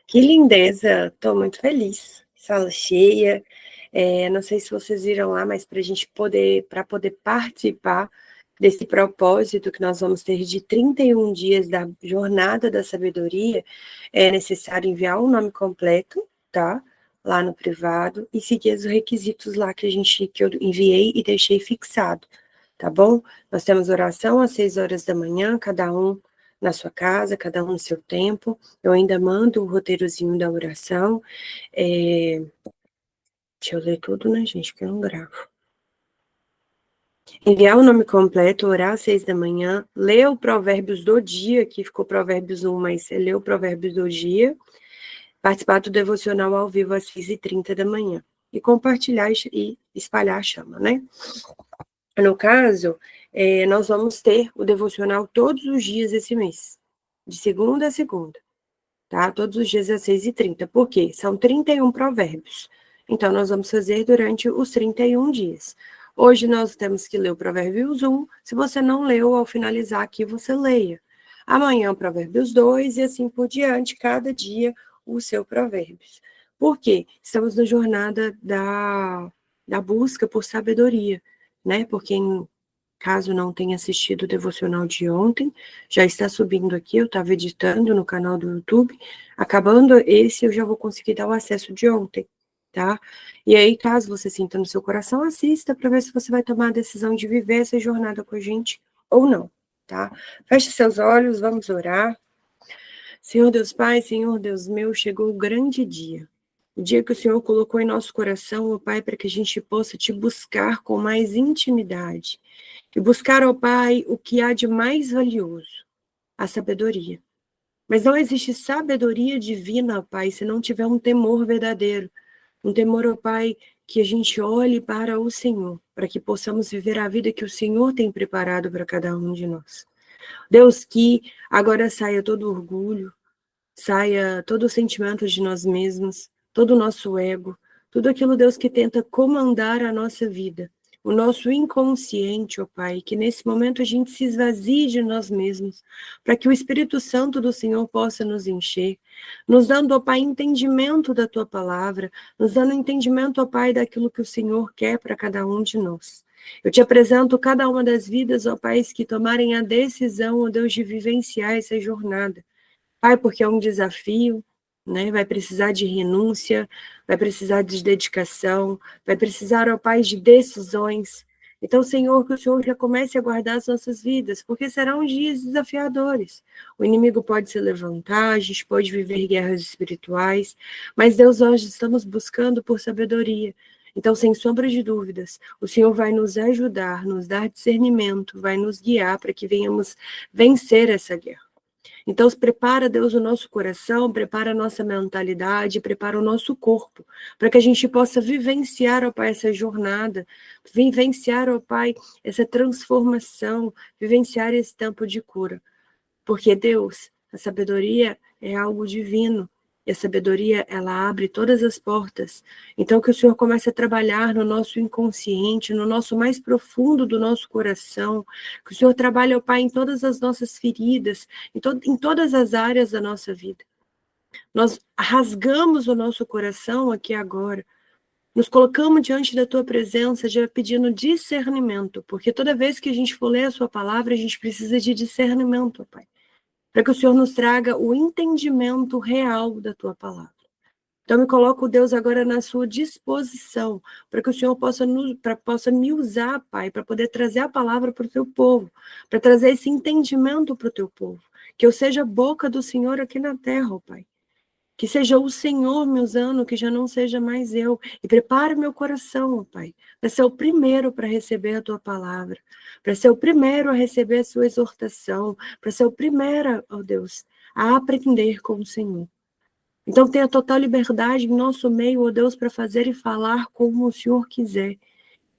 Que lindeza, estou muito feliz. Sala cheia. Não sei se vocês viram lá, mas para poder participar desse propósito que nós vamos ter de 31 dias da Jornada da Sabedoria, é necessário enviar o nome completo, tá? Lá no privado, e seguir os requisitos lá que eu enviei e deixei fixado, tá bom? Nós temos oração às 6 horas da manhã, cada um na sua casa, cada um no seu tempo. Eu ainda mando o roteirozinho da oração. Deixa eu ler tudo, né, gente, que eu não gravo. Enviar o nome completo, orar às 6 da manhã, ler o Provérbios do dia, aqui ficou Provérbios 1, mas você lê o Provérbios do dia, participar do devocional ao vivo às 6h30 da manhã, e compartilhar e espalhar a chama, né? No caso, nós vamos ter o devocional todos os dias esse mês, de segunda a segunda, tá? Todos os dias às 6h30. Por quê? São 31 provérbios. Então, nós vamos fazer durante os 31 dias. Hoje nós temos que ler o Provérbios 1. Se você não leu, ao finalizar aqui, você leia. Amanhã, o Provérbios 2 e assim por diante, cada dia o seu Provérbios. Por quê? Estamos na jornada da busca por sabedoria, né? Porque caso não tenha assistido o devocional de ontem, já está subindo aqui, eu estava editando no canal do YouTube, acabando esse eu já vou conseguir dar o acesso de ontem, tá? E aí, caso você sinta no seu coração, assista para ver se você vai tomar a decisão de viver essa jornada com a gente ou não, tá? Feche seus olhos, vamos orar. Senhor Deus Pai, Senhor Deus meu, chegou o grande dia. O dia que o Senhor colocou em nosso coração, ó Pai, para que a gente possa te buscar com mais intimidade. E buscar, ó Pai, o que há de mais valioso, a sabedoria. Mas não existe sabedoria divina, ó Pai, se não tiver um temor verdadeiro. Um temor, ó Pai, que a gente olhe para o Senhor, para que possamos viver a vida que o Senhor tem preparado para cada um de nós. Deus, que agora saia todo orgulho, saia todo o sentimento de nós mesmos, todo o nosso ego, tudo aquilo, Deus, que tenta comandar a nossa vida, o nosso inconsciente, ó Pai, que nesse momento a gente se esvazie de nós mesmos, para que o Espírito Santo do Senhor possa nos encher, nos dando, ó Pai, entendimento da Tua palavra, nos dando entendimento, ó Pai, daquilo que o Senhor quer para cada um de nós. Eu te apresento cada uma das vidas, ó Pai, que tomarem a decisão, ó Deus, de vivenciar essa jornada. Pai, porque é um desafio, né? Vai precisar de renúncia, vai precisar de dedicação, vai precisar, ó Pai, de decisões. Então, Senhor, que o Senhor já comece a guardar as nossas vidas, porque serão dias desafiadores. O inimigo pode se levantar, a gente pode viver guerras espirituais, mas Deus, hoje estamos buscando por sabedoria. Então, sem sombra de dúvidas, o Senhor vai nos ajudar, nos dar discernimento, vai nos guiar para que venhamos vencer essa guerra. Então, prepara, Deus, o nosso coração, prepara a nossa mentalidade, prepara o nosso corpo, para que a gente possa vivenciar, ó Pai, essa jornada, vivenciar, ó Pai, essa transformação, vivenciar esse tempo de cura. Porque, Deus, a sabedoria é algo divino, e a sabedoria, ela abre todas as portas. Então, que o Senhor comece a trabalhar no nosso inconsciente, no nosso mais profundo do nosso coração. Que o Senhor trabalhe, ó Pai, em todas as nossas feridas, em todas as áreas da nossa vida. Nós rasgamos o nosso coração aqui agora. Nos colocamos diante da Tua presença, já pedindo discernimento. Porque toda vez que a gente for ler a Sua palavra, a gente precisa de discernimento, ó Pai. Para que o Senhor nos traga o entendimento real da Tua palavra. Então, me coloco, Deus, agora na sua disposição, para que o Senhor possa me usar, Pai, para poder trazer a palavra para o Teu povo, para trazer esse entendimento para o Teu povo. Que eu seja a boca do Senhor aqui na terra, ó Pai. Que seja o Senhor me usando, que já não seja mais eu. E prepare meu coração, ó Pai, para ser o primeiro para receber a Tua palavra, para ser o primeiro a receber a Sua exortação, para ser o primeiro, ó Deus, a aprender com o Senhor. Então tenha total liberdade em nosso meio, ó Deus, para fazer e falar como o Senhor quiser.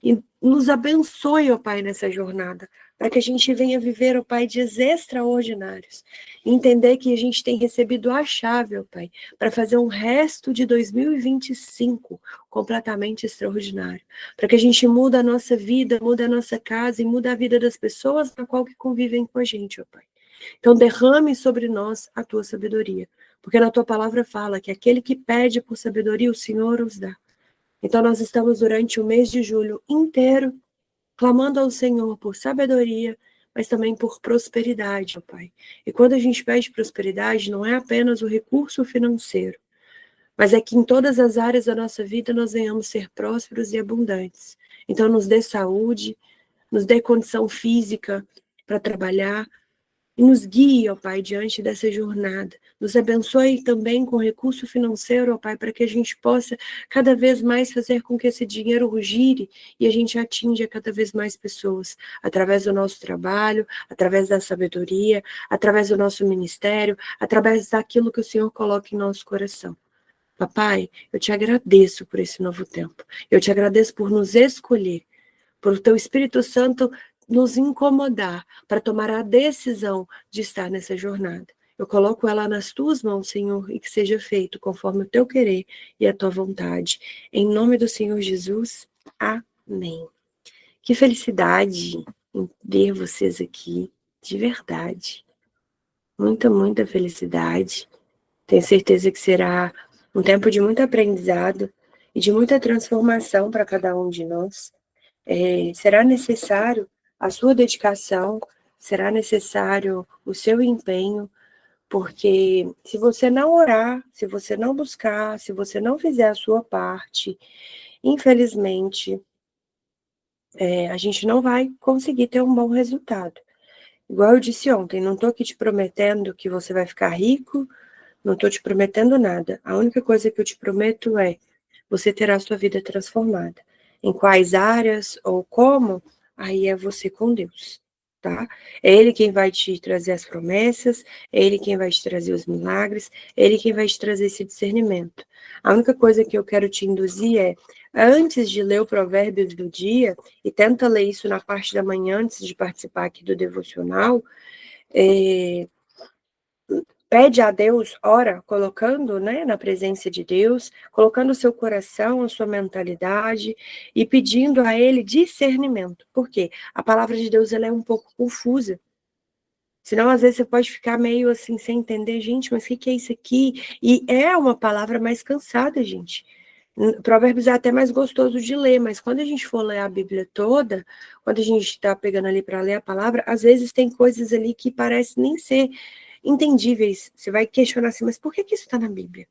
E nos abençoe, ó Pai, nessa jornada, para que a gente venha viver, ó Pai, dias extraordinários. E entender que a gente tem recebido a chave, ó Pai, para fazer um resto de 2025 completamente extraordinário. Para que a gente mude a nossa vida, mude a nossa casa e mude a vida das pessoas na qual que convivem com a gente, ó Pai. Então derrame sobre nós a Tua sabedoria. Porque na tua palavra fala que aquele que pede por sabedoria, o Senhor os dá. Então nós estamos durante o mês de julho inteiro clamando ao Senhor por sabedoria, mas também por prosperidade, ó Pai. E quando a gente pede prosperidade, não é apenas o recurso financeiro, mas é que em todas as áreas da nossa vida nós venhamos ser prósperos e abundantes. Então nos dê saúde, nos dê condição física para trabalhar, e nos guie, ó Pai, diante dessa jornada. Nos abençoe também com recurso financeiro, ó Pai, para que a gente possa cada vez mais fazer com que esse dinheiro gire e a gente atinja cada vez mais pessoas, através do nosso trabalho, através da sabedoria, através do nosso ministério, através daquilo que o Senhor coloca em nosso coração. Papai, eu te agradeço por esse novo tempo. Eu te agradeço por nos escolher, por o teu Espírito Santo nos incomodar para tomar a decisão de estar nessa jornada. Eu coloco ela nas tuas mãos, Senhor, e que seja feito conforme o teu querer e a tua vontade. Em nome do Senhor Jesus, amém. Que felicidade em ver vocês aqui, de verdade. Muita, muita felicidade. Tenho certeza que será um tempo de muito aprendizado e de muita transformação para cada um de nós. Será necessário a sua dedicação, será necessário o seu empenho, porque se você não orar, se você não buscar, se você não fizer a sua parte, infelizmente, a gente não vai conseguir ter um bom resultado. Igual eu disse ontem, não estou aqui te prometendo que você vai ficar rico, não estou te prometendo nada. A única coisa que eu te prometo é você terá a sua vida transformada. Em quais áreas ou como, aí é você com Deus, tá? É Ele quem vai te trazer as promessas, é Ele quem vai te trazer os milagres, é Ele quem vai te trazer esse discernimento. A única coisa que eu quero te induzir é, antes de ler o Provérbios do dia, e tenta ler isso na parte da manhã, antes de participar aqui do devocional, pede a Deus, ora, colocando, né, na presença de Deus, colocando o seu coração, a sua mentalidade e pedindo a Ele discernimento. Por quê? A palavra de Deus ela é um pouco confusa. Senão, às vezes, você pode ficar meio assim, sem entender, gente, mas o que é isso aqui? E é uma palavra mais cansada, gente. Provérbios é até mais gostoso de ler, mas quando a gente for ler a Bíblia toda, quando a gente está pegando ali para ler a palavra, às vezes tem coisas ali que parecem nem ser entendíveis. Você vai questionar assim, mas por que isso está na Bíblia?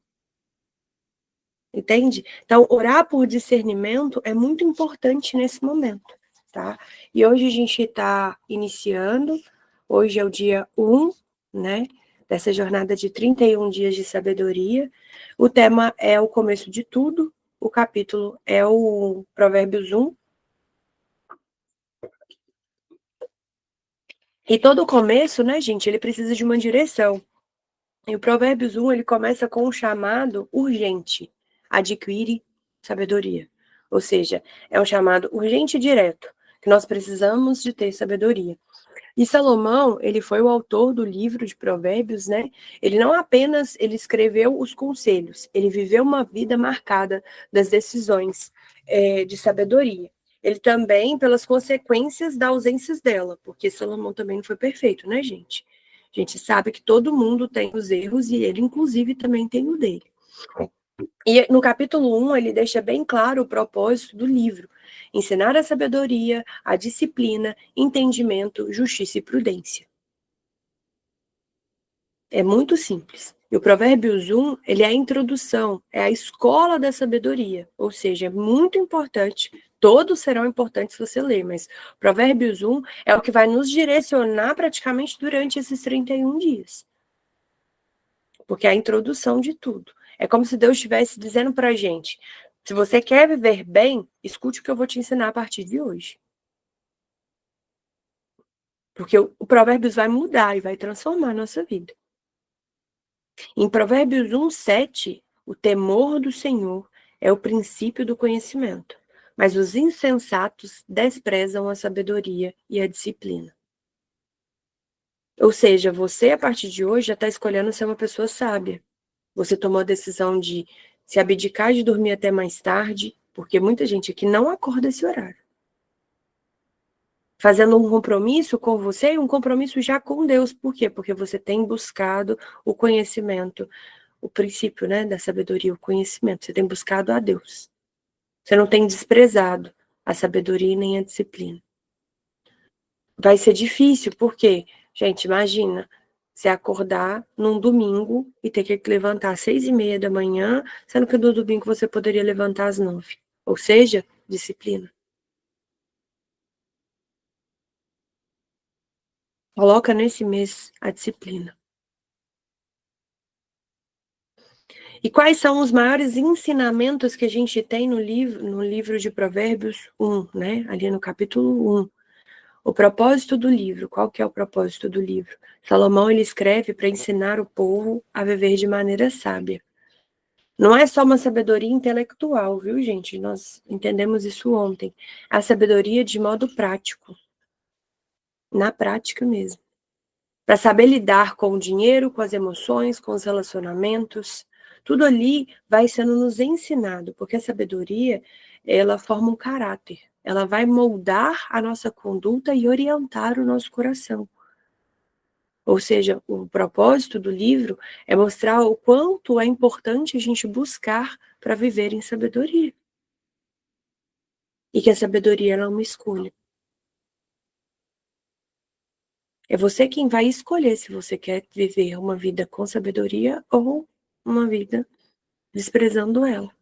Entende? Então, orar por discernimento é muito importante nesse momento, tá? E hoje a gente está iniciando, hoje é o dia 1, né? Dessa jornada de 31 dias de sabedoria. O tema é o começo de tudo, o capítulo é o Provérbios 1. E todo começo, né, gente, ele precisa de uma direção. E o Provérbios 1, ele começa com um chamado urgente: adquire sabedoria. Ou seja, é um chamado urgente e direto, que nós precisamos de ter sabedoria. E Salomão, ele foi o autor do livro de Provérbios, né? Ele não apenas ele escreveu os conselhos, ele viveu uma vida marcada das decisões de sabedoria. Ele também, pelas consequências da ausência dela, porque Salomão também não foi perfeito, né, gente? A gente sabe que todo mundo tem os erros e ele, inclusive, também tem o dele. E no capítulo 1, ele deixa bem claro o propósito do livro: ensinar a sabedoria, a disciplina, entendimento, justiça e prudência. É muito simples. E o Provérbios 1, ele é a introdução, é a escola da sabedoria, ou seja, é muito importante, todos serão importantes se você ler, mas Provérbios 1 é o que vai nos direcionar praticamente durante esses 31 dias. Porque é a introdução de tudo. É como se Deus estivesse dizendo para a gente: se você quer viver bem, escute o que eu vou te ensinar a partir de hoje. Porque o Provérbios vai mudar e vai transformar a nossa vida. Em Provérbios 1:7, o temor do Senhor é o princípio do conhecimento, mas os insensatos desprezam a sabedoria e a disciplina. Ou seja, você, a partir de hoje, já está escolhendo ser uma pessoa sábia. Você tomou a decisão de se abdicar de dormir até mais tarde, porque muita gente aqui não acorda esse horário. Fazendo um compromisso com você e um compromisso já com Deus. Por quê? Porque você tem buscado o conhecimento, o princípio, né, da sabedoria, o conhecimento. Você tem buscado a Deus. Você não tem desprezado a sabedoria nem a disciplina. Vai ser difícil, porque, gente, imagina, você acordar num domingo e ter que levantar às 6:30 da manhã, sendo que no domingo você poderia levantar às 9. Ou seja, disciplina. Coloca nesse mês a disciplina. E quais são os maiores ensinamentos que a gente tem no livro de Provérbios 1, né? Ali no capítulo 1. O propósito do livro, qual que é o propósito do livro? Salomão, ele escreve para ensinar o povo a viver de maneira sábia. Não é só uma sabedoria intelectual, viu, gente? Nós entendemos isso ontem. A sabedoria de modo prático, na prática mesmo. Para saber lidar com o dinheiro, com as emoções, com os relacionamentos, tudo ali vai sendo nos ensinado, porque a sabedoria, ela forma um caráter, ela vai moldar a nossa conduta e orientar o nosso coração. Ou seja, o propósito do livro é mostrar o quanto é importante a gente buscar para viver em sabedoria. E que a sabedoria ela é uma escolha. É você quem vai escolher se você quer viver uma vida com sabedoria ou uma vida desprezando ela.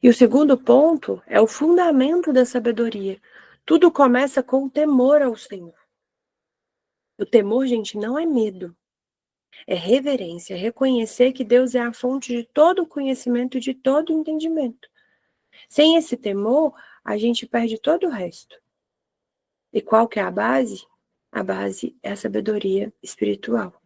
E o segundo ponto é o fundamento da sabedoria. Tudo começa com o temor ao Senhor. O temor, gente, não é medo. É reverência, é reconhecer que Deus é a fonte de todo o conhecimento e de todo o entendimento. Sem esse temor, a gente perde todo o resto. E qual que é a base? A base é a sabedoria espiritual.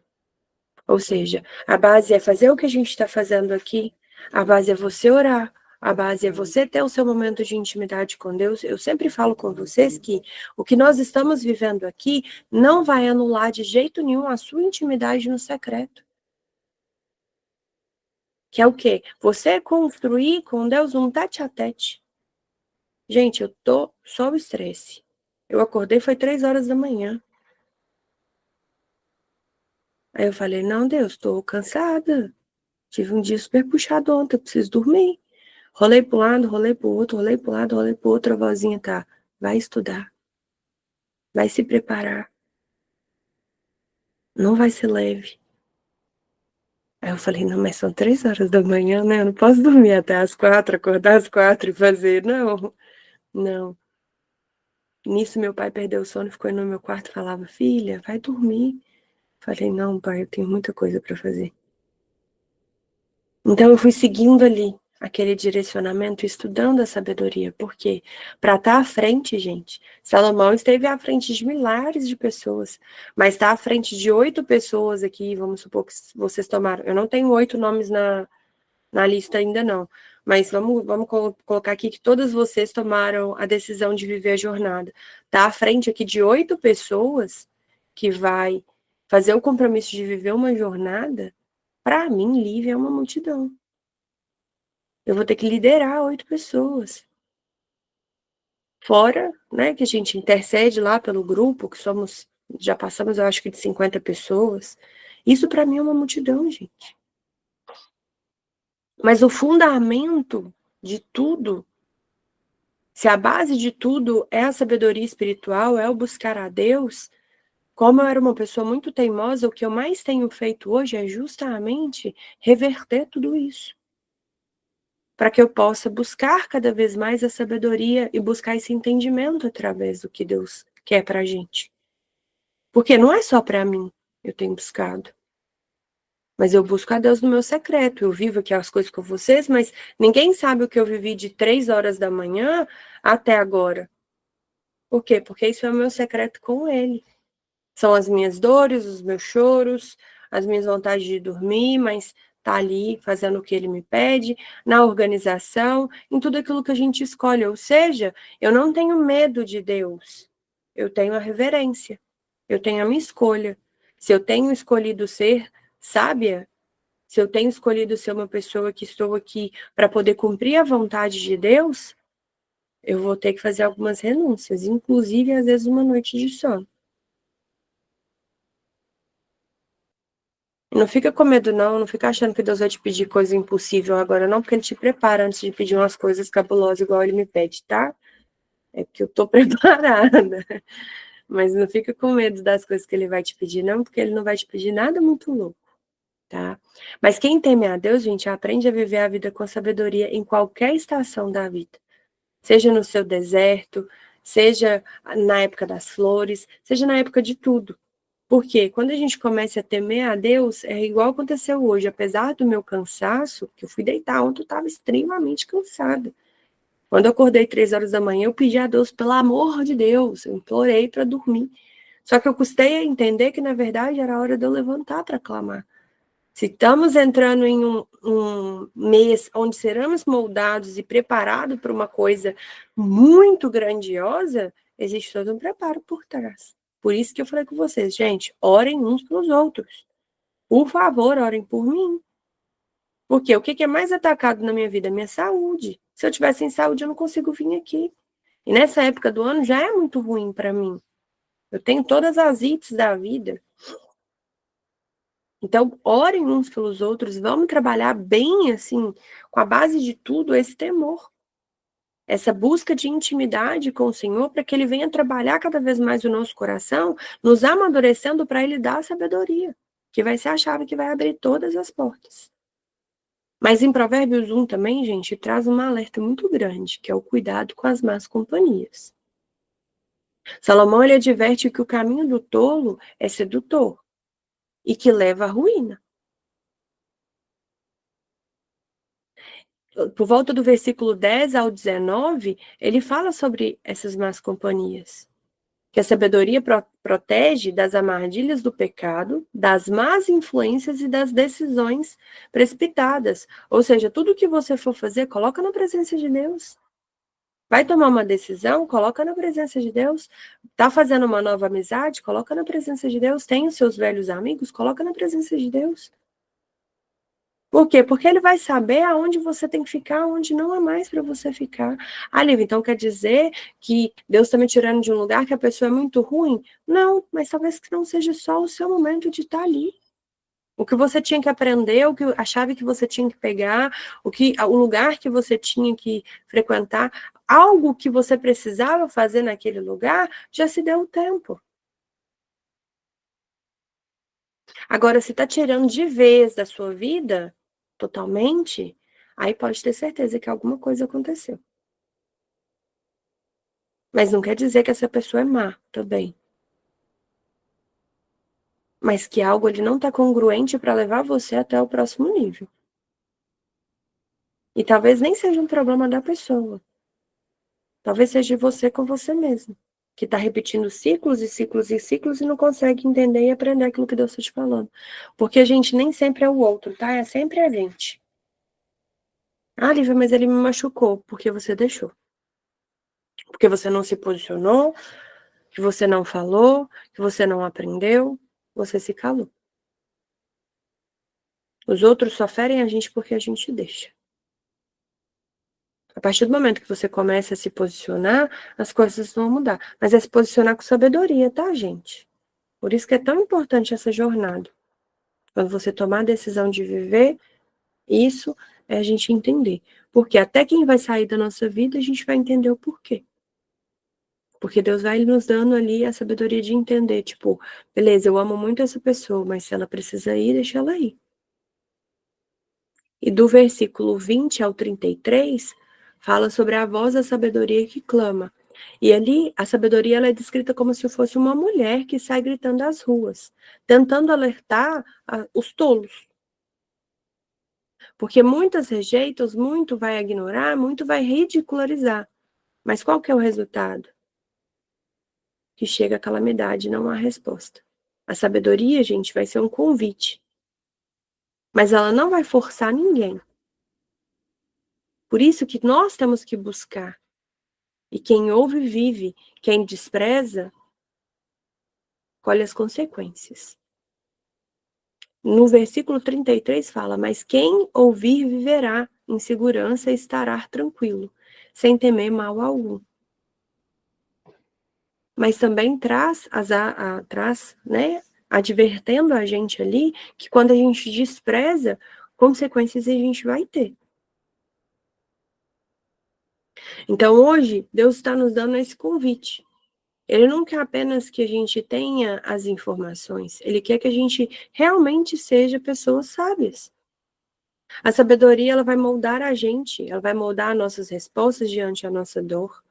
Ou seja, a base é fazer o que a gente está fazendo aqui, a base é você orar, a base é você ter o seu momento de intimidade com Deus. Eu sempre falo com vocês que o que nós estamos vivendo aqui não vai anular de jeito nenhum a sua intimidade no secreto. Que é o quê? Você construir com Deus um tete-a-tete. Gente, eu tô só o estresse. Eu acordei, foi 3 horas da manhã. Aí eu falei, não, Deus, tô cansada. Tive um dia super puxado ontem, eu preciso dormir. Rolei pro lado, rolei pro outro, rolei pro lado, rolei pro outro. A vozinha tá, vai estudar. Vai se preparar. Não vai ser leve. Aí eu falei, não, mas são 3 horas da manhã, né? Eu não posso dormir até as 4, acordar às 4 e fazer. Não, não. Nisso, meu pai perdeu o sono, ficou no meu quarto e falava, filha, vai dormir. Falei, não, pai, eu tenho muita coisa para fazer. Então, eu fui seguindo ali aquele direcionamento, estudando a sabedoria, porque para estar à frente, gente, Salomão esteve à frente de milhares de pessoas, mas está à frente de 8 pessoas aqui, vamos supor que vocês tomaram, eu não tenho 8 nomes na lista ainda não, mas vamos colocar aqui que todas vocês tomaram a decisão de viver a jornada. Está à frente aqui de 8 pessoas que vai fazer o compromisso de viver uma jornada. Para mim, livre é uma multidão. Eu vou ter que liderar 8 pessoas. Fora, né, que a gente intercede lá pelo grupo, que somos, já passamos, eu acho que de 50 pessoas. Isso para mim é uma multidão, gente. Mas o fundamento de tudo, se a base de tudo é a sabedoria espiritual, é o buscar a Deus, como eu era uma pessoa muito teimosa, o que eu mais tenho feito hoje é justamente reverter tudo isso. Para que eu possa buscar cada vez mais a sabedoria e buscar esse entendimento através do que Deus quer para a gente. Porque não é só para mim, eu tenho buscado. Mas eu busco a Deus no meu secreto. Eu vivo aqui as coisas com vocês, mas ninguém sabe o que eu vivi de 3 horas da manhã até agora. Por quê? Porque isso é o meu secreto com Ele. São as minhas dores, os meus choros, as minhas vontades de dormir, mas tá ali fazendo o que ele me pede, na organização, em tudo aquilo que a gente escolhe. Ou seja, eu não tenho medo de Deus, eu tenho a reverência, eu tenho a minha escolha. Se eu tenho escolhido ser sábia, se eu tenho escolhido ser uma pessoa que estou aqui para poder cumprir a vontade de Deus, eu vou ter que fazer algumas renúncias, inclusive às vezes uma noite de sono. Não fica com medo, não fica achando que Deus vai te pedir coisa impossível agora, não, porque Ele te prepara antes de pedir umas coisas cabulosas igual Ele me pede, tá? É porque eu tô preparada. Mas não fica com medo das coisas que Ele vai te pedir, não, porque Ele não vai te pedir nada muito louco, tá? Mas quem teme a Deus, gente, aprende a viver a vida com sabedoria em qualquer estação da vida. Seja no seu deserto, seja na época das flores, seja na época de tudo. Porque quando a gente começa a temer a Deus, é igual aconteceu hoje. Apesar do meu cansaço, que eu fui deitar ontem, eu estava extremamente cansada. Quando eu acordei 3 horas da manhã, eu pedi a Deus, pelo amor de Deus, eu implorei para dormir. Só que eu custei a entender que, na verdade, era a hora de eu levantar para clamar. Se estamos entrando em um mês onde seremos moldados e preparados para uma coisa muito grandiosa, existe todo um preparo por trás. Por isso que eu falei com vocês, gente, orem uns pelos outros. Por favor, orem por mim. Porque o que é mais atacado na minha vida? Minha saúde. Se eu tiver sem saúde, eu não consigo vir aqui. E nessa época do ano já é muito ruim para mim. Eu tenho todas as ites da vida. Então, orem uns pelos outros, vamos trabalhar bem, assim, com a base de tudo, esse temor. Essa busca de intimidade com o Senhor, para que Ele venha trabalhar cada vez mais o nosso coração, nos amadurecendo para Ele dar a sabedoria, que vai ser a chave que vai abrir todas as portas. Mas em Provérbios 1 também, gente, traz um alerta muito grande, que é o cuidado com as más companhias. Salomão, ele adverte que o caminho do tolo é sedutor e que leva à ruína. Por volta do versículo 10 ao 19, ele fala sobre essas más companhias. Que a sabedoria protege das armadilhas do pecado, das más influências e das decisões precipitadas. Ou seja, tudo que você for fazer, coloca na presença de Deus. Vai tomar uma decisão, coloca na presença de Deus. Tá fazendo uma nova amizade, coloca na presença de Deus. Tem os seus velhos amigos, coloca na presença de Deus. Por quê? Porque ele vai saber aonde você tem que ficar, aonde não há mais para você ficar. Ah, Lívia, então quer dizer que Deus está me tirando de um lugar que a pessoa é muito ruim? Não, mas talvez que não seja só o seu momento de estar ali. O que você tinha que aprender, a chave que você tinha que pegar, o lugar que você tinha que frequentar, algo que você precisava fazer naquele lugar, já se deu o tempo. Agora, se está tirando de vez da sua vida, totalmente, aí pode ter certeza que alguma coisa aconteceu. Mas não quer dizer que essa pessoa é má também. Mas que algo ali não está congruente para levar você até o próximo nível. E talvez nem seja um problema da pessoa. Talvez seja você com você mesmo. Que está repetindo ciclos e ciclos e ciclos e não consegue entender e aprender aquilo que Deus está te falando. Porque a gente nem sempre é o outro, tá? É sempre a gente. Ah, Lívia, mas ele me machucou porque você deixou. Porque você não se posicionou, que você não falou, que você não aprendeu, você se calou. Os outros só ferem a gente porque a gente deixa. A partir do momento que você começa a se posicionar, as coisas vão mudar. Mas é se posicionar com sabedoria, tá, gente? Por isso que é tão importante essa jornada. Quando você tomar a decisão de viver, isso é a gente entender. Porque até quem vai sair da nossa vida, a gente vai entender o porquê. Porque Deus vai nos dando ali a sabedoria de entender, tipo, beleza, eu amo muito essa pessoa, mas se ela precisa ir, deixa ela ir. E do versículo 20 ao 33, fala sobre a voz da sabedoria que clama. E ali, a sabedoria ela é descrita como se fosse uma mulher que sai gritando às ruas, tentando alertar os tolos. Porque muitas rejeitam, muito vai ignorar, muito vai ridicularizar. Mas qual que é o resultado? Que chega a calamidade, não há resposta. A sabedoria, gente, vai ser um convite. Mas ela não vai forçar ninguém. Por isso que nós temos que buscar. E quem ouve, vive. Quem despreza, colhe as consequências. No versículo 33 fala, mas quem ouvir viverá em segurança e estará tranquilo, sem temer mal algum. Mas também traz, né, advertendo a gente ali que quando a gente despreza, consequências a gente vai ter. Então, hoje, Deus está nos dando esse convite. Ele não quer apenas que a gente tenha as informações, ele quer que a gente realmente seja pessoas sábias. A sabedoria, ela vai moldar a gente, ela vai moldar nossas respostas diante da nossa dor,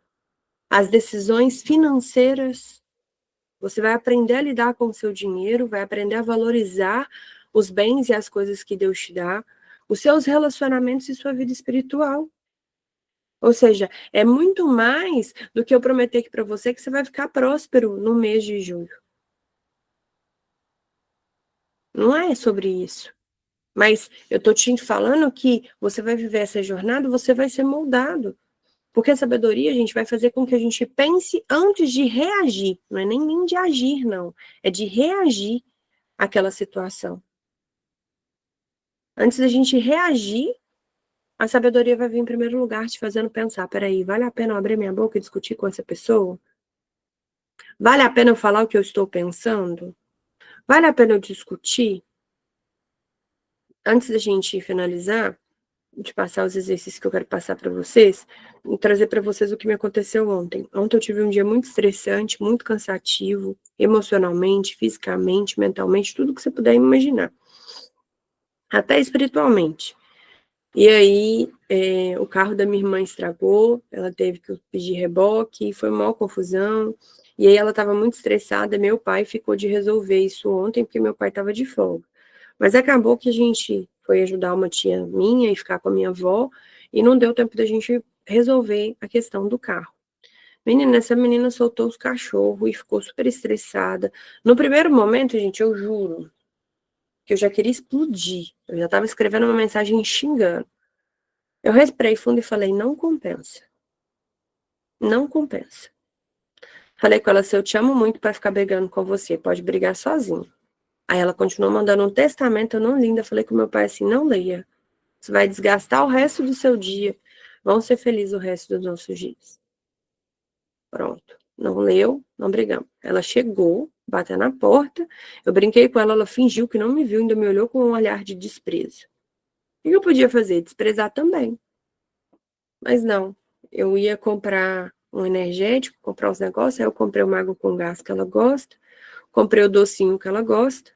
as decisões financeiras. Você vai aprender a lidar com o seu dinheiro, vai aprender a valorizar os bens e as coisas que Deus te dá, os seus relacionamentos e sua vida espiritual. Ou seja, é muito mais do que eu prometer aqui para você que você vai ficar próspero no mês de julho. Não é sobre isso. Mas eu estou te falando que você vai viver essa jornada, você vai ser moldado. Porque a sabedoria, gente, vai fazer com que a gente pense antes de reagir. Não é nem de agir, não. É de reagir àquela situação. Antes da gente reagir, a sabedoria vai vir em primeiro lugar te fazendo pensar, peraí, vale a pena eu abrir minha boca e discutir com essa pessoa? Vale a pena eu falar o que eu estou pensando? Vale a pena eu discutir? Antes da gente finalizar, de passar os exercícios que eu quero passar para vocês, e trazer para vocês o que me aconteceu ontem. Ontem eu tive um dia muito estressante, muito cansativo, emocionalmente, fisicamente, mentalmente, tudo que você puder imaginar. Até espiritualmente. E aí, o carro da minha irmã estragou, ela teve que pedir reboque, foi uma confusão. E aí ela estava muito estressada, meu pai ficou de resolver isso ontem, porque meu pai estava de folga. Mas acabou que a gente foi ajudar uma tia minha e ficar com a minha avó, e não deu tempo da gente resolver a questão do carro. Menina, essa menina soltou os cachorros e ficou super estressada. No primeiro momento, gente, eu juro que eu já queria explodir. Eu já estava escrevendo uma mensagem xingando. Eu respirei fundo e falei, não compensa. Não compensa. Falei com ela, se eu te amo muito para ficar brigando com você, pode brigar sozinho. Aí ela continuou mandando um testamento, eu não li ainda. Falei com meu pai assim, não leia. Você vai desgastar o resto do seu dia. Vamos ser felizes o resto dos nossos dias. Pronto. Não leu, não brigamos. Ela chegou, bateu na porta. Eu brinquei com ela, ela fingiu que não me viu, ainda me olhou com um olhar de desprezo. O que eu podia fazer? Desprezar também. Mas não. Eu ia comprar um energético, comprar os negócios. Aí eu comprei uma água com gás que ela gosta. Comprei o docinho que ela gosta.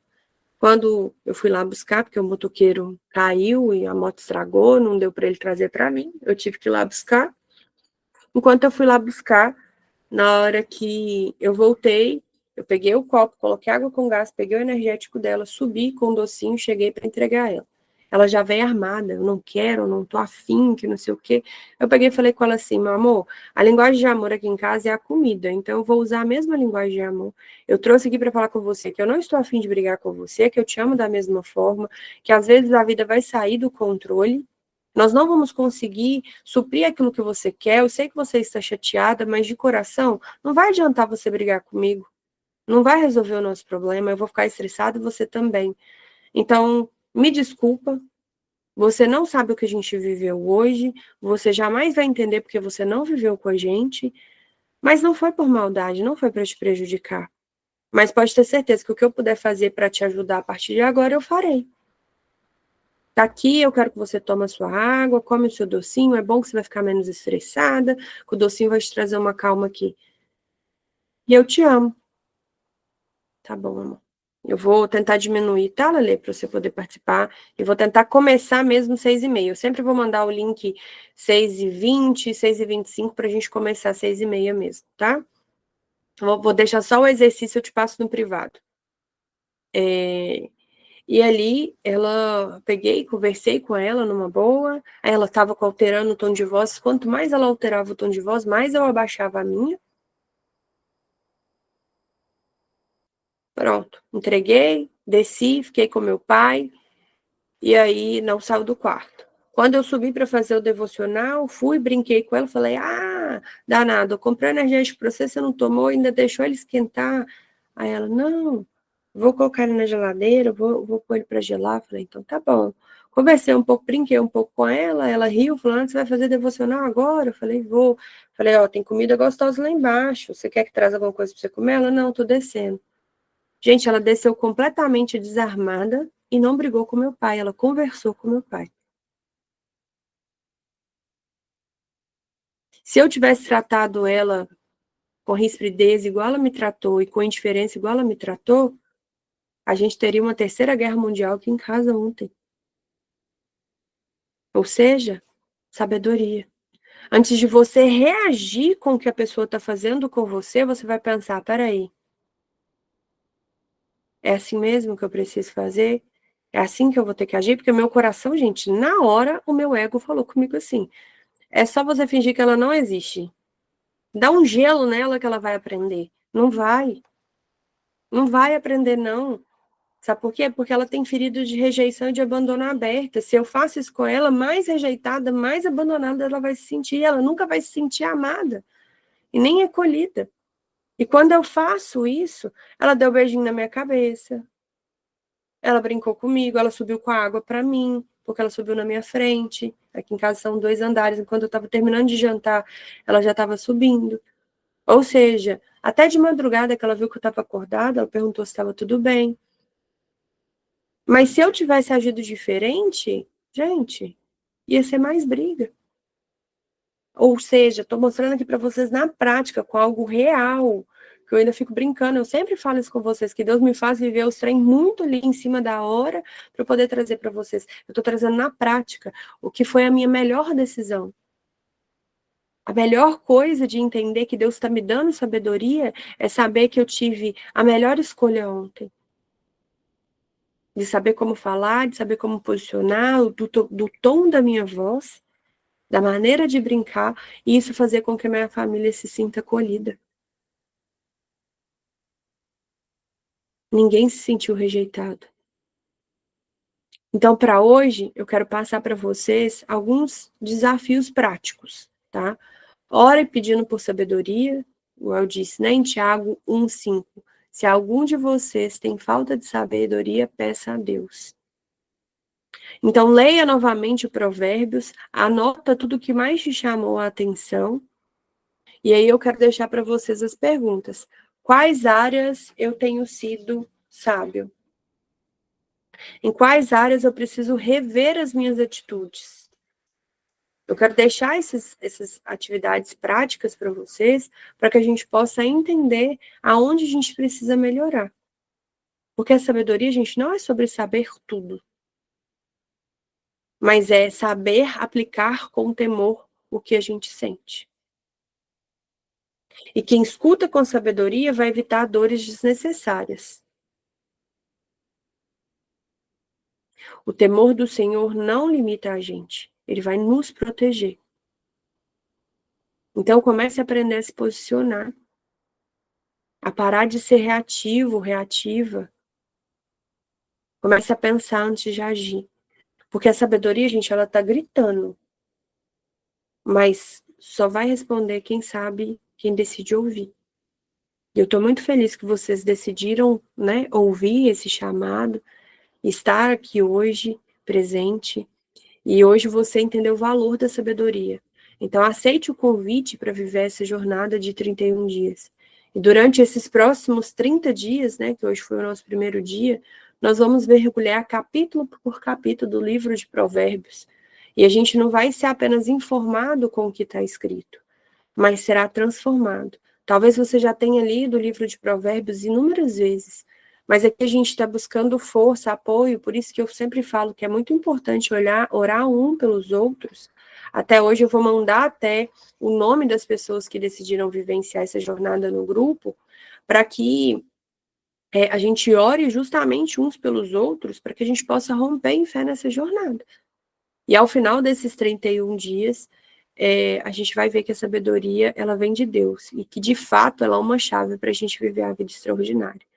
Quando eu fui lá buscar, porque o motoqueiro caiu e a moto estragou, não deu para ele trazer para mim, eu tive que ir lá buscar. Enquanto eu fui lá buscar, na hora que eu voltei, eu peguei o copo, coloquei água com gás, peguei o energético dela, subi com o docinho, cheguei para entregar ela. Ela já veio armada, eu não quero, eu não tô afim, que não sei o quê. Eu peguei e falei com ela assim, meu amor, a linguagem de amor aqui em casa é a comida, então eu vou usar a mesma linguagem de amor. Eu trouxe aqui para falar com você que eu não estou afim de brigar com você, que eu te amo da mesma forma, que às vezes a vida vai sair do controle, nós não vamos conseguir suprir aquilo que você quer. Eu sei que você está chateada, mas de coração, não vai adiantar você brigar comigo. Não vai resolver o nosso problema. Eu vou ficar estressada e você também. Então, me desculpa. Você não sabe o que a gente viveu hoje. Você jamais vai entender porque você não viveu com a gente. Mas não foi por maldade, não foi para te prejudicar. Mas pode ter certeza que o que eu puder fazer para te ajudar a partir de agora, eu farei. Tá aqui, eu quero que você tome a sua água, come o seu docinho, é bom que você vai ficar menos estressada, que o docinho vai te trazer uma calma aqui. E eu te amo. Tá bom, amor. Eu vou tentar diminuir, tá, Lelê, para você poder participar. E vou tentar começar mesmo 6h30. Eu sempre vou mandar o link 6h20, 6h25 para a gente começar 6h30 mesmo, tá? Vou deixar só o exercício, eu te passo no privado. E ali, peguei, conversei com ela numa boa, aí ela estava alterando o tom de voz, quanto mais ela alterava o tom de voz, mais eu abaixava a minha. Pronto, entreguei, desci, fiquei com meu pai, e aí não saiu do quarto. Quando eu subi para fazer o devocional, fui, brinquei com ela, falei, danado, eu comprei energético para você, você não tomou, ainda deixou ele esquentar. Aí ela, não, vou colocar ele na geladeira, vou pôr ele para gelar. Falei, então tá bom. Conversei um pouco, brinquei um pouco com ela riu, falou, você vai fazer devocional agora? Eu falei, vou. Falei, tem comida gostosa lá embaixo, você quer que traga alguma coisa para você comer? Ela, não, tô descendo. Gente, ela desceu completamente desarmada e não brigou com meu pai, ela conversou com meu pai. Se eu tivesse tratado ela com rispidez igual ela me tratou e com indiferença igual ela me tratou, a gente teria uma terceira guerra mundial aqui em casa ontem. Ou seja, sabedoria. Antes de você reagir com o que a pessoa está fazendo com você, você vai pensar, peraí, é assim mesmo que eu preciso fazer? É assim que eu vou ter que agir? Porque o meu coração, gente, na hora, o meu ego falou comigo assim, é só você fingir que ela não existe. Dá um gelo nela que ela vai aprender. Não vai. Não vai aprender, não. Sabe por quê? Porque ela tem feridas de rejeição e de abandono aberta. Se eu faço isso com ela, mais rejeitada, mais abandonada ela vai se sentir. Ela nunca vai se sentir amada e nem acolhida. E quando eu faço isso, ela deu um beijinho na minha cabeça, ela brincou comigo, ela subiu com a água para mim, porque ela subiu na minha frente. Aqui em casa são 2 andares. Enquanto eu estava terminando de jantar, ela já estava subindo. Ou seja, até de madrugada que ela viu que eu estava acordada, ela perguntou se estava tudo bem. Mas se eu tivesse agido diferente, gente, ia ser mais briga. Ou seja, estou mostrando aqui para vocês na prática, com algo real, que eu ainda fico brincando. Eu sempre falo isso com vocês, que Deus me faz viver os trem muito ali em cima da hora para eu poder trazer para vocês. Eu estou trazendo na prática o que foi a minha melhor decisão. A melhor coisa de entender que Deus está me dando sabedoria é saber que eu tive a melhor escolha ontem. De saber como falar, de saber como posicionar, do tom da minha voz, da maneira de brincar, e isso fazer com que a minha família se sinta acolhida. Ninguém se sentiu rejeitado. Então, para hoje, eu quero passar para vocês alguns desafios práticos, tá? Ore pedindo por sabedoria, como eu disse, né, em Tiago 1,5. Se algum de vocês tem falta de sabedoria, peça a Deus. Então, leia novamente o Provérbios, anota tudo o que mais te chamou a atenção, e aí eu quero deixar para vocês as perguntas. Quais áreas eu tenho sido sábio? Em quais áreas eu preciso rever as minhas atitudes? Eu quero deixar essas atividades práticas para vocês, para que a gente possa entender aonde a gente precisa melhorar. Porque a sabedoria, gente, não é sobre saber tudo, mas é saber aplicar com temor o que a gente sente. E quem escuta com sabedoria vai evitar dores desnecessárias. O temor do Senhor não limita a gente, ele vai nos proteger. Então comece a aprender a se posicionar, a parar de ser reativo, reativa. Comece a pensar antes de agir. Porque a sabedoria, gente, ela tá gritando. Mas só vai responder quem sabe, quem decide ouvir. E eu tô muito feliz que vocês decidiram, né, ouvir esse chamado, estar aqui hoje, presente. E hoje você entendeu o valor da sabedoria. Então, aceite o convite para viver essa jornada de 31 dias. E durante esses próximos 30 dias, né, que hoje foi o nosso primeiro dia, nós vamos mergulhar capítulo por capítulo do livro de Provérbios. E a gente não vai ser apenas informado com o que está escrito, mas será transformado. Talvez você já tenha lido o livro de Provérbios inúmeras vezes, mas aqui a gente está buscando força, apoio, por isso que eu sempre falo que é muito importante orar um pelos outros. Até hoje eu vou mandar até o nome das pessoas que decidiram vivenciar essa jornada no grupo, para que a gente ore justamente uns pelos outros, para que a gente possa romper em fé nessa jornada. E ao final desses 31 dias, a gente vai ver que a sabedoria, ela vem de Deus, e que, de fato, ela é uma chave para a gente viver a vida extraordinária.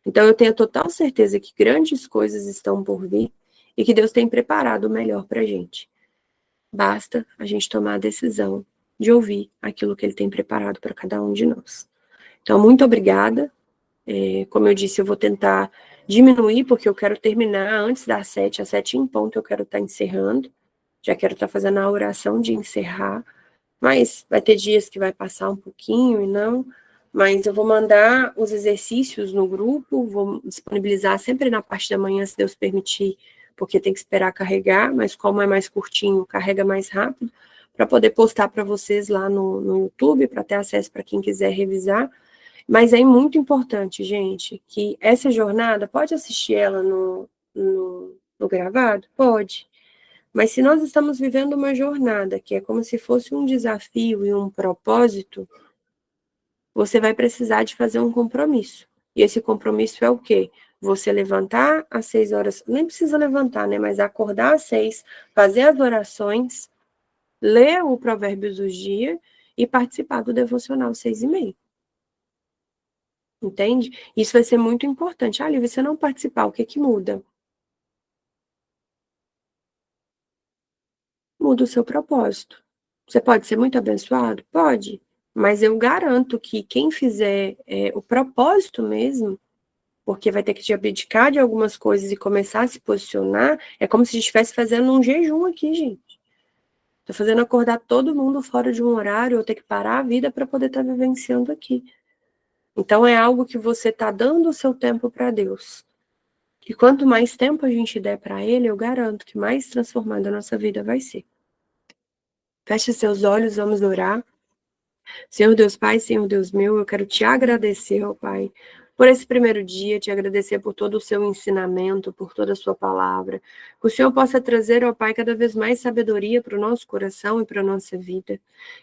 Então, eu tenho total certeza que grandes coisas estão por vir, e que Deus tem preparado o melhor para a gente. Basta a gente tomar a decisão de ouvir aquilo que Ele tem preparado para cada um de nós. Então, muito obrigada. Como eu disse, eu vou tentar diminuir, porque eu quero terminar antes das 7, às 7 em ponto eu quero estar encerrando. Já quero estar fazendo a oração de encerrar, mas vai ter dias que vai passar um pouquinho e não, Mas eu vou mandar os exercícios no grupo, vou disponibilizar sempre na parte da manhã, se Deus permitir, porque tem que esperar carregar, mas como é mais curtinho, carrega mais rápido, para poder postar para vocês lá no YouTube, para ter acesso para quem quiser revisar. Mas é muito importante, gente, que essa jornada, pode assistir ela no gravado? Pode. Mas se nós estamos vivendo uma jornada que é como se fosse um desafio e um propósito, você vai precisar de fazer um compromisso. E esse compromisso é o quê? Você levantar às 6 horas, nem precisa levantar, né? Mas acordar às 6, fazer as orações, ler o Provérbios do Dia e participar do devocional 6:30. Entende? Isso vai ser muito importante. Ah, Lívia, se eu não participar, o que que muda? Muda o seu propósito. Você pode ser muito abençoado? Pode. Mas eu garanto que quem fizer o propósito mesmo, porque vai ter que te abdicar de algumas coisas e começar a se posicionar, é como se a gente estivesse fazendo um jejum aqui, gente. Tô fazendo acordar todo mundo fora de um horário, ou ter que parar a vida para poder estar vivenciando aqui. Então é algo que você está dando o seu tempo para Deus. E quanto mais tempo a gente der para Ele, eu garanto que mais transformada a nossa vida vai ser. Feche seus olhos, vamos orar. Senhor Deus Pai, Senhor Deus meu, eu quero te agradecer, ó Pai, por esse primeiro dia, te agradecer por todo o seu ensinamento, por toda a sua palavra. Que o Senhor possa trazer, ó Pai, cada vez mais sabedoria para o nosso coração e para a nossa vida.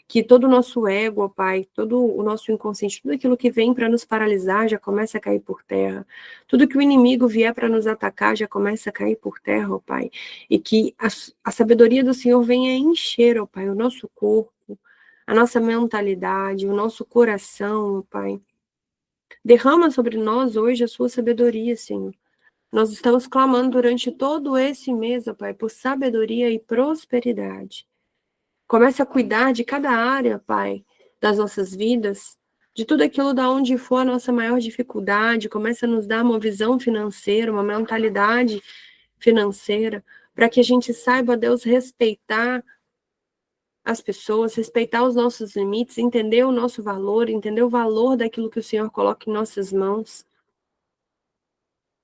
Que todo o nosso ego, ó Pai, todo o nosso inconsciente, tudo aquilo que vem para nos paralisar já comece a cair por terra. Tudo que o inimigo vier para nos atacar já comece a cair por terra, ó Pai. E que a sabedoria do Senhor venha encher, ó Pai, o nosso corpo, a nossa mentalidade, o nosso coração, Pai. Derrama sobre nós hoje a sua sabedoria, Senhor. Nós estamos clamando durante todo esse mês, ó Pai, por sabedoria e prosperidade. Comece a cuidar de cada área, Pai, das nossas vidas, de tudo aquilo da onde for a nossa maior dificuldade. Comece a nos dar uma visão financeira, uma mentalidade financeira, para que a gente saiba, Deus, respeitar as pessoas, respeitar os nossos limites, entender o nosso valor, entender o valor daquilo que o Senhor coloca em nossas mãos.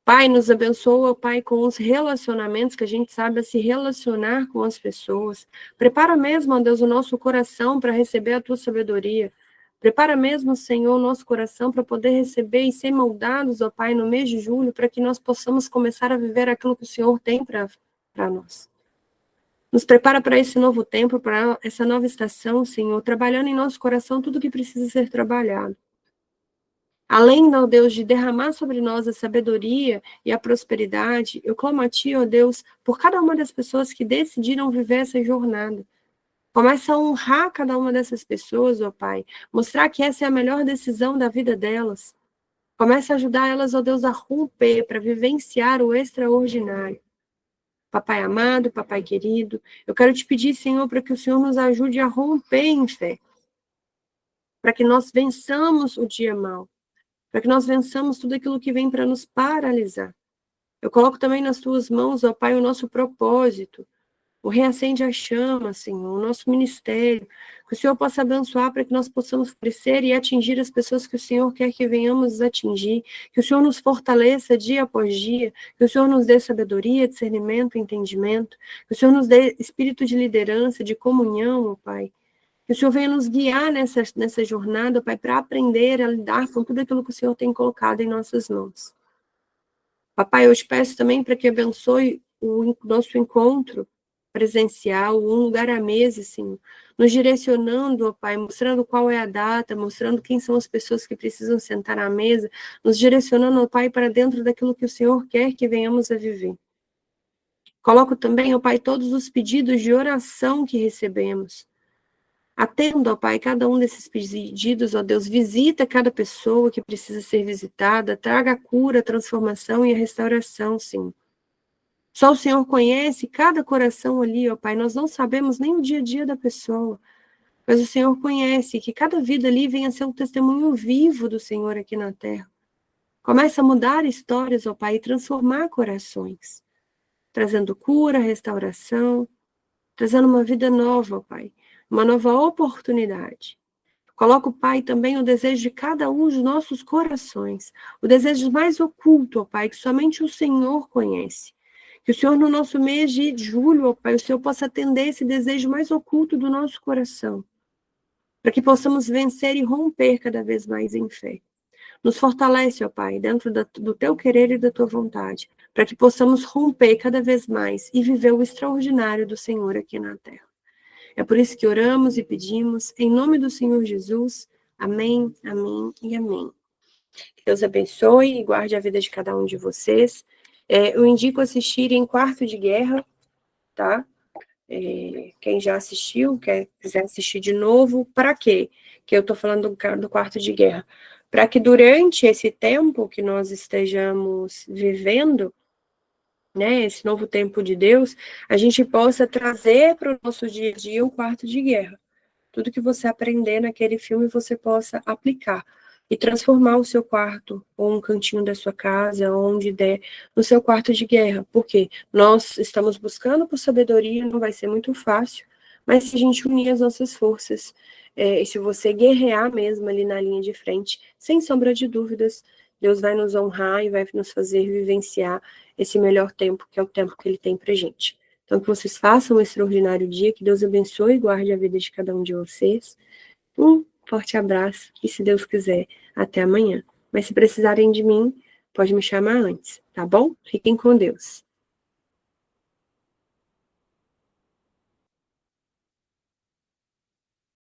Pai, nos abençoa, Pai, com os relacionamentos, que a gente saiba se relacionar com as pessoas. Prepara mesmo, ó Deus, o nosso coração para receber a Tua sabedoria. Prepara mesmo, Senhor, o nosso coração para poder receber e ser moldados, ó Pai, no mês de julho, para que nós possamos começar a viver aquilo que o Senhor tem para nós. Nos prepara para esse novo tempo, para essa nova estação, Senhor, trabalhando em nosso coração tudo que precisa ser trabalhado. Além, ó Deus, de derramar sobre nós a sabedoria e a prosperidade, eu clamo a Ti, ó Deus, por cada uma das pessoas que decidiram viver essa jornada. Começa a honrar cada uma dessas pessoas, ó Pai, mostrar que essa é a melhor decisão da vida delas. Começa a ajudar elas, ó Deus, a romper, para vivenciar o extraordinário. Papai amado, papai querido, eu quero te pedir, Senhor, para que o Senhor nos ajude a romper em fé, para que nós vençamos o dia mau, para que nós vençamos tudo aquilo que vem para nos paralisar. Eu coloco também nas tuas mãos, ó Pai, o nosso propósito, o Reacende a Chama, Senhor, o nosso ministério, que o Senhor possa abençoar para que nós possamos crescer e atingir as pessoas que o Senhor quer que venhamos atingir, que o Senhor nos fortaleça dia após dia, que o Senhor nos dê sabedoria, discernimento, entendimento, que o Senhor nos dê espírito de liderança, de comunhão, ó Pai, que o Senhor venha nos guiar nessa jornada, Pai, para aprender a lidar com tudo aquilo que o Senhor tem colocado em nossas mãos. Papai, eu te peço também para que abençoe o nosso encontro presencial, um lugar à mesa, assim, nos direcionando, ó Pai, mostrando qual é a data, mostrando quem são as pessoas que precisam sentar à mesa, nos direcionando, ó Pai, para dentro daquilo que o Senhor quer que venhamos a viver. Coloco também, ó Pai, todos os pedidos de oração que recebemos. Atenda, ó Pai, cada um desses pedidos, ó Deus, visita cada pessoa que precisa ser visitada, traga a cura, a transformação e a restauração, sim. Só o Senhor conhece cada coração ali, ó Pai, nós não sabemos nem o dia a dia da pessoa, mas o Senhor conhece, que cada vida ali venha a ser um testemunho vivo do Senhor aqui na terra. Começa a mudar histórias, ó Pai, e transformar corações, trazendo cura, restauração, trazendo uma vida nova, ó Pai, uma nova oportunidade. Coloca, Pai, também o desejo de cada um dos nossos corações, o desejo mais oculto, ó Pai, que somente o Senhor conhece. Que o Senhor, no nosso mês de julho, ó Pai, o Senhor possa atender esse desejo mais oculto do nosso coração, para que possamos vencer e romper cada vez mais em fé. Nos fortalece, ó Pai, dentro do Teu querer e da Tua vontade, para que possamos romper cada vez mais e viver o extraordinário do Senhor aqui na terra. É por isso que oramos e pedimos, em nome do Senhor Jesus. Amém, amém e amém. Que Deus abençoe e guarde a vida de cada um de vocês. Eu indico assistirem Quarto de Guerra, tá? Quem já assistiu, quiser assistir de novo, para quê? Que eu estou falando do Quarto de Guerra. Para que durante esse tempo que nós estejamos vivendo, né, esse novo tempo de Deus, a gente possa trazer para o nosso dia a dia o Quarto de Guerra. Tudo que você aprender naquele filme, você possa aplicar e transformar o seu quarto, ou um cantinho da sua casa, onde der, no seu quarto de guerra. Porque nós estamos buscando por sabedoria, não vai ser muito fácil, mas se a gente unir as nossas forças, e se você guerrear mesmo ali na linha de frente, sem sombra de dúvidas, Deus vai nos honrar e vai nos fazer vivenciar esse melhor tempo, que é o tempo que Ele tem pra gente. Então, que vocês façam um extraordinário dia, que Deus abençoe e guarde a vida de cada um de vocês. Um forte abraço e, se Deus quiser, até amanhã. Mas se precisarem de mim, pode me chamar antes, tá bom? Fiquem com Deus.